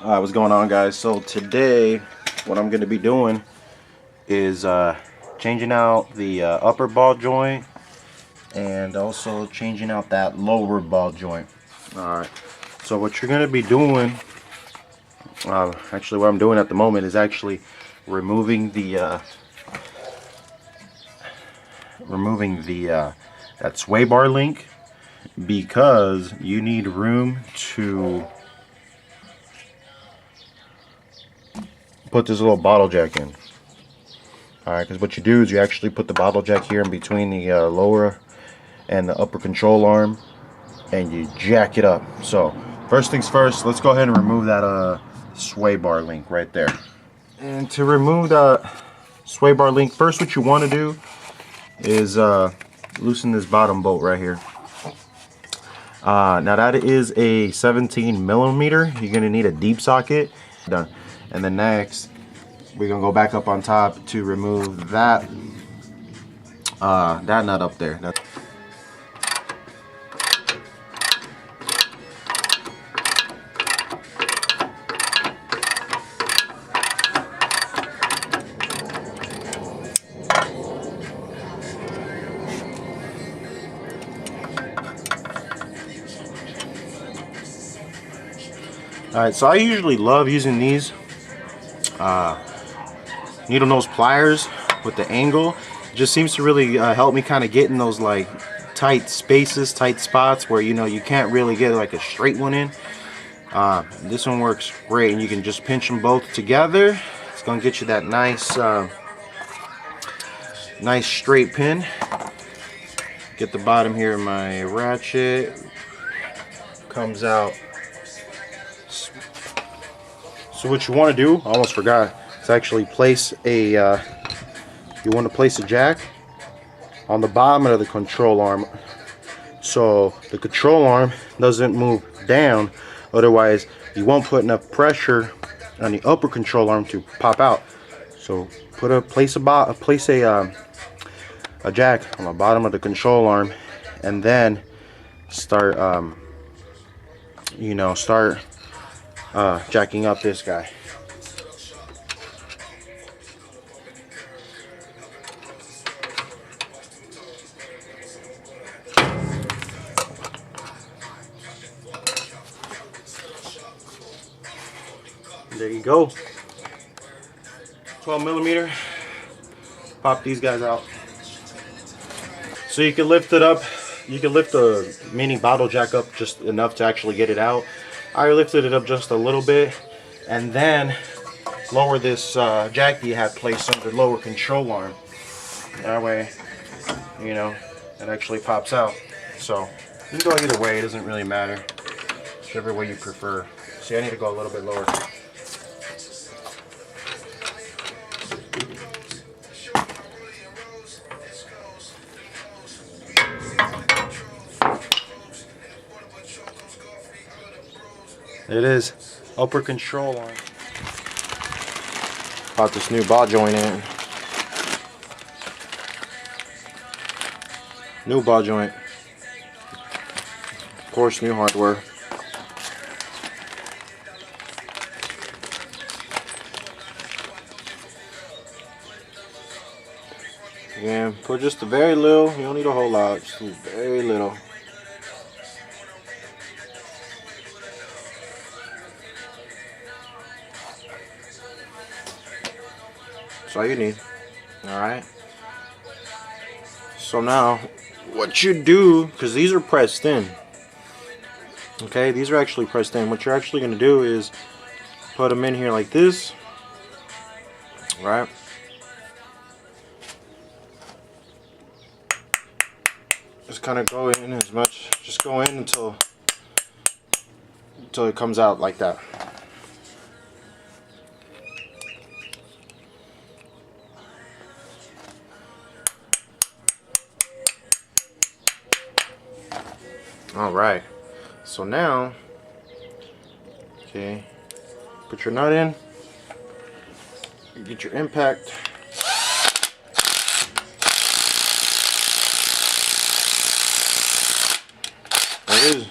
What's going on, guys? So today what I'm going to be doing is changing out the upper ball joint and also changing out that lower ball joint. Alright, so what you're going to be doing, actually what I'm doing at the moment is actually removing the that sway bar link, because you need room to put this little bottle jack in. Alright, because what you do is you actually put the bottle jack here in between the lower and the upper control arm, and you jack it up. So first things first, let's go ahead and remove that sway bar link right there. And to remove that sway bar link, first what you want to do is loosen this bottom bolt right here. Now that is a 17 millimeter. You're gonna need a deep socket. Done. And then next, we're gonna go back up on top to remove that that nut up there. Alright, so I usually love using these needle nose pliers with the angle. It just seems to really help me kind of get in those like tight spaces, tight spots where you can't really get like a straight one in. This one works great, and you can just pinch them both together. It's gonna get you that nice nice straight pin. Get the bottom here of my ratchet, comes out. So what you want to do, I almost forgot, is actually place a you want to place a jack on the bottom of the control arm, so the control arm doesn't move down. Otherwise you won't put enough pressure on the upper control arm to pop out. So place a jack on the bottom of the control arm, and then start jacking up this guy. There you go. 12 millimeter. Pop these guys out. So you can lift it up. You can lift the mini bottle jack up just enough to actually get it out. I lifted it up just a little bit, and then lower this jack that you had placed on the lower control arm. That way, it actually pops out. So you can go either way, it doesn't really matter. Whichever way you prefer. See, I need to go a little bit lower. It is upper control arm. Got this new ball joint in. New ball joint. Of course, new hardware. Again, put just a very little. You don't need a whole lot. Just a very little. That's all you need. Alright. So now, what you do, because these are pressed in. Okay, these are actually pressed in. What you're actually going to do is put them in here like this. Right? Just kind of go in as much. Just go in until it comes out like that. Alright, so now, okay, put your nut in, get your impact. There it is.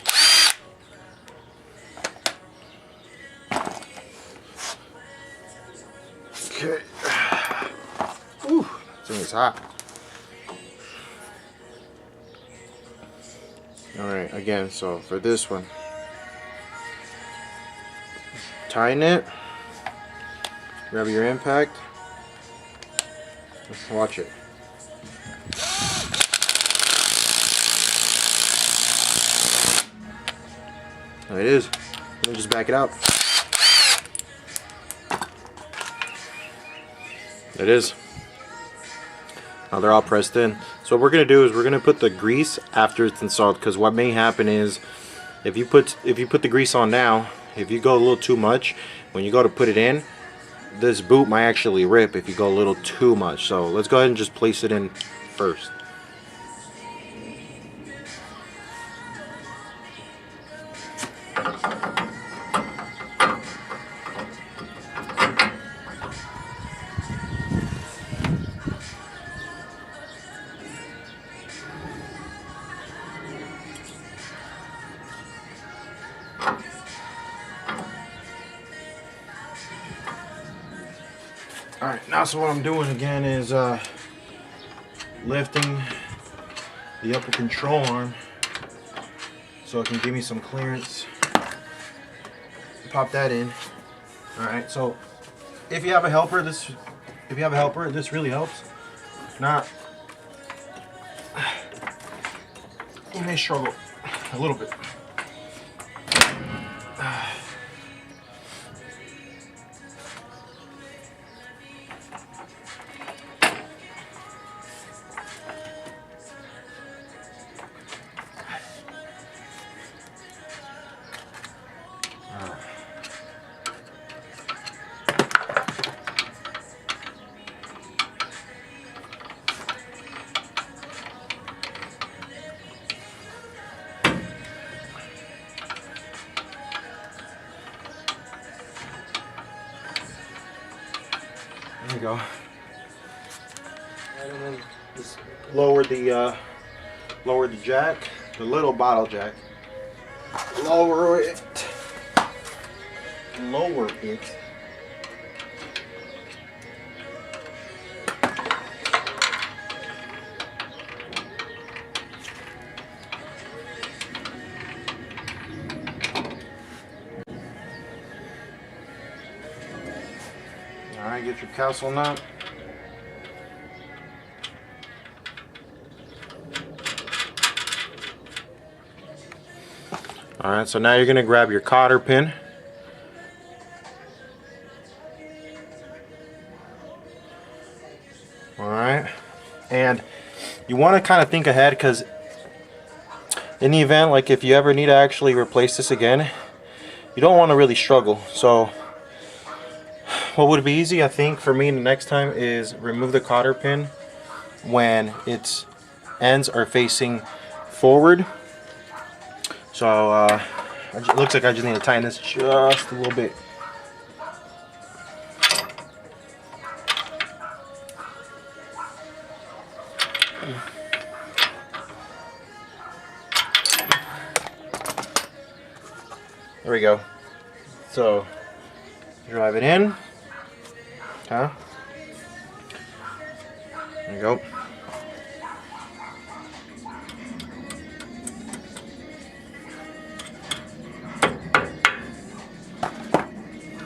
Okay. Ooh, this thing is hot. Alright, again, so for this one, tighten it, grab your impact, watch it. There it is. Let me just back it out. It is. Now they're all pressed in. So what we're gonna do is we're gonna put the grease after it's installed, because what may happen is if you put the grease on now, if you go a little too much, when you go to put it in, this boot might actually rip if you go a little too much. So let's go ahead and just place it in first. Alright, now so what I'm doing again is lifting the upper control arm so it can give me some clearance. Pop that in. Alright, so if you have a helper, this really helps. If not, you may struggle a little bit. There we go. And then just lower the jack, the little bottle jack. Lower it. Lower it. Alright, get your castle nut. Alright, so now you're going to grab your cotter pin. Alright, and you want to kind of think ahead, because in the event, like if you ever need to actually replace this again, you don't want to really struggle. So what would be easy, I think, for me the next time is remove the cotter pin when its ends are facing forward. So it looks like I just need to tighten this just a little bit. There we go. So drive it in. Huh? There you go.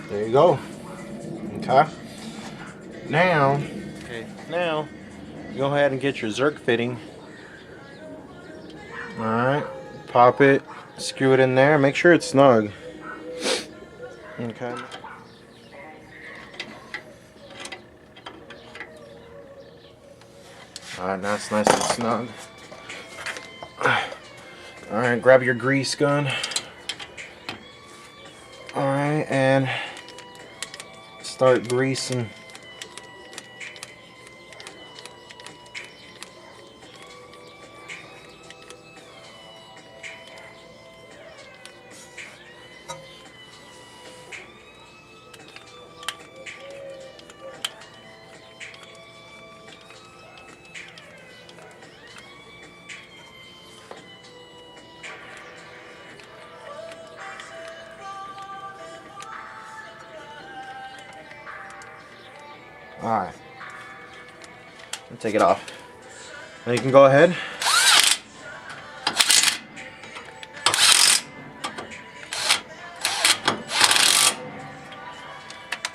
There you go. Okay. Now go ahead and get your Zerk fitting. Alright. Pop it, screw it in there, make sure it's snug. Okay. Alright, now it's nice and snug. Alright, grab your grease gun. Alright, and start greasing. Alright. Take it off. Now you can go ahead.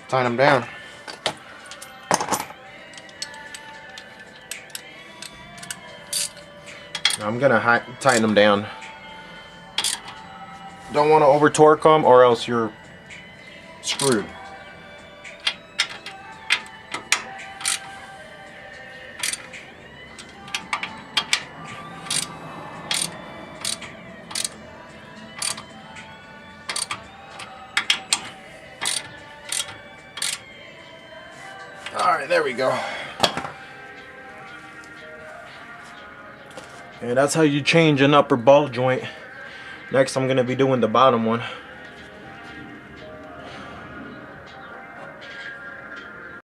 Tighten them down. Now I'm gonna tighten them down. Don't want to over torque them or else you're screwed. Alright, there we go. And that's how you change an upper ball joint. Next I'm going to be doing the bottom one.